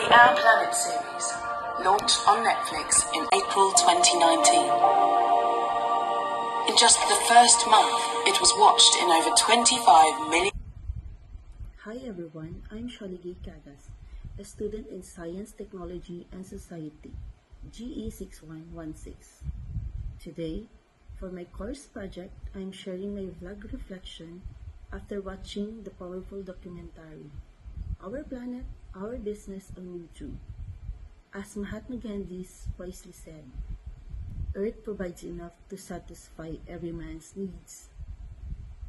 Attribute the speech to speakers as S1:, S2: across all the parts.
S1: The Our Planet series launched on Netflix in April 2019. In just the first month, it was watched in over 25 million.
S2: Hi everyone, I'm Shaligi Cagas, a student in Science, Technology, and Society, GE6116. Today, for my course project, I'm sharing my vlog reflection after watching the powerful documentary, Our Planet, Our Business on YouTube. As Mahatma Gandhi wisely said, Earth provides enough to satisfy every man's needs,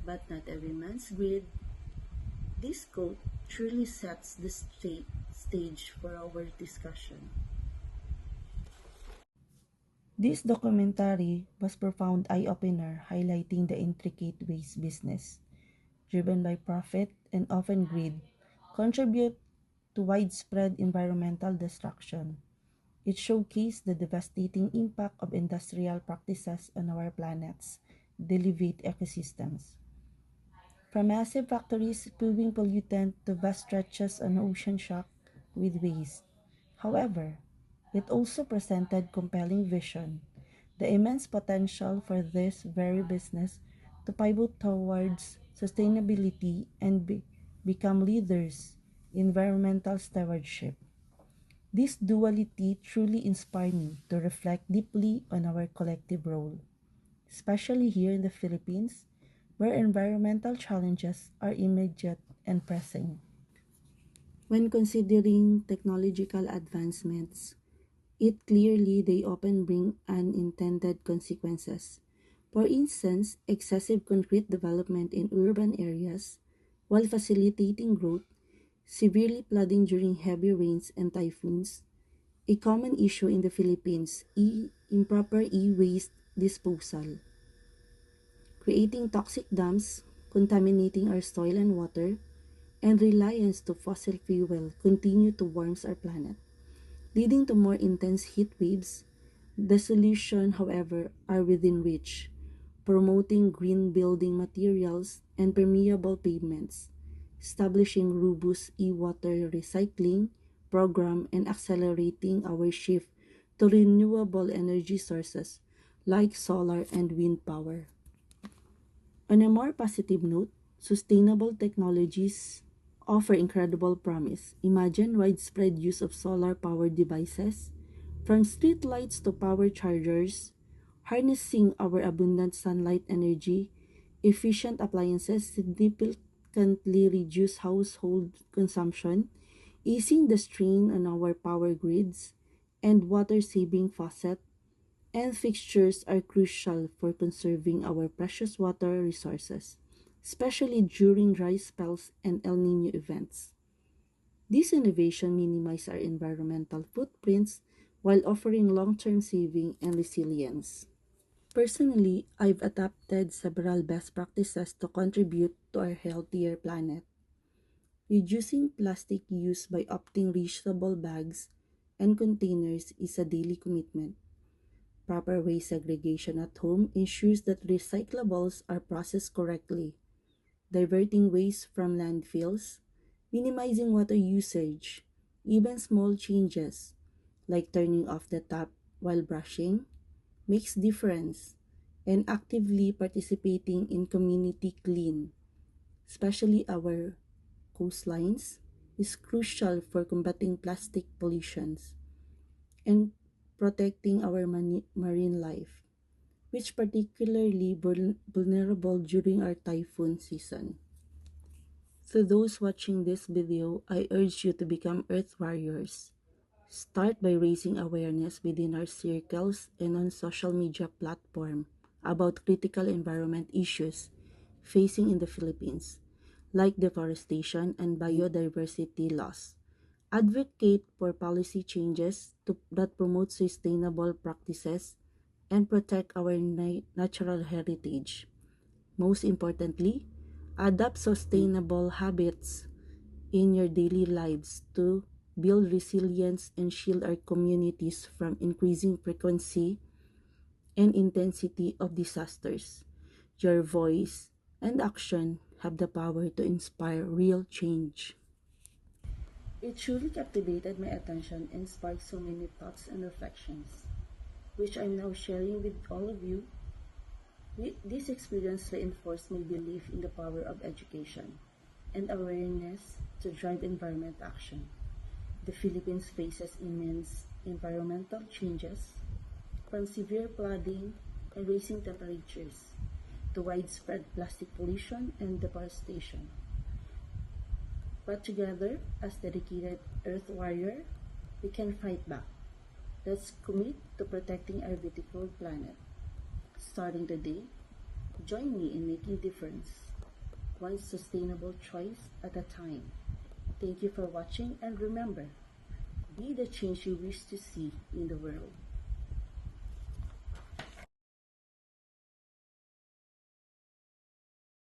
S2: but not every man's greed. This quote truly sets the stage for our discussion. This documentary was profound eye-opener, highlighting the intricate ways business, driven by profit and often greed, contribute to widespread environmental destruction. It showcased the devastating impact of industrial practices on our planet's delicate ecosystems. From massive factories spewing pollutant to vast stretches on ocean shock with waste. However, it also presented compelling vision, the immense potential for this very business to pivot towards sustainability and become leaders in environmental stewardship. This duality truly inspired me to reflect deeply on our collective role, especially here in the Philippines, where environmental challenges are immediate and pressing. When considering technological advancements, it clearly they often bring unintended consequences. For instance, excessive concrete development in urban areas, while facilitating growth, severely flooding during heavy rains and typhoons, a common issue in the Philippines, improper e-waste disposal, creating toxic dams, contaminating our soil and water, and reliance to fossil fuel continue to warm our planet, leading to more intense heat waves. The solution, however, are within reach, promoting green building materials and permeable pavements, establishing robust e-water recycling program, and accelerating our shift to renewable energy sources like solar and wind power. On a more positive note, sustainable technologies offer incredible promise. Imagine widespread use of solar-powered devices, from streetlights to power chargers, harnessing our abundant sunlight energy. Efficient appliances significantly reduce household consumption, easing the strain on our power grids, and water-saving faucet and fixtures are crucial for conserving our precious water resources, especially during dry spells and El Nino events. This innovation minimizes our environmental footprints while offering long-term saving and resilience. Personally, I've adopted several best practices to contribute to a healthier planet. Reducing plastic use by opting reusable bags and containers is a daily commitment. Proper waste segregation at home ensures that recyclables are processed correctly, diverting waste from landfills, minimizing water usage. Even small changes, like turning off the tap while brushing, makes difference, and actively participating in community clean, especially our coastlines, is crucial for combating plastic pollutions and protecting our marine life, which particularly vulnerable during our typhoon season. To those watching this video, I urge you to become Earth Warriors. Start by raising awareness within our circles and on social media platform about critical environment issues facing in the Philippines, like deforestation and biodiversity loss. Advocate for policy changes that promote sustainable practices and protect our natural heritage. Most importantly, adopt sustainable habits in your daily lives to build resilience and shield our communities from increasing frequency and intensity of disasters. Your voice and action have the power to inspire real change. It truly captivated my attention and sparked so many thoughts and reflections, which I'm now sharing with all of you. This experience reinforced my belief in the power of education and awareness to drive environment action. The Philippines faces immense environmental changes, from severe flooding and rising temperatures to widespread plastic pollution and deforestation. But together, as dedicated Earth Warrior, we can fight back. Let's commit to protecting our beautiful planet. Starting today, join me in making difference, one sustainable choice at a time. Thank you for watching, and remember, be the change you wish to see in the world.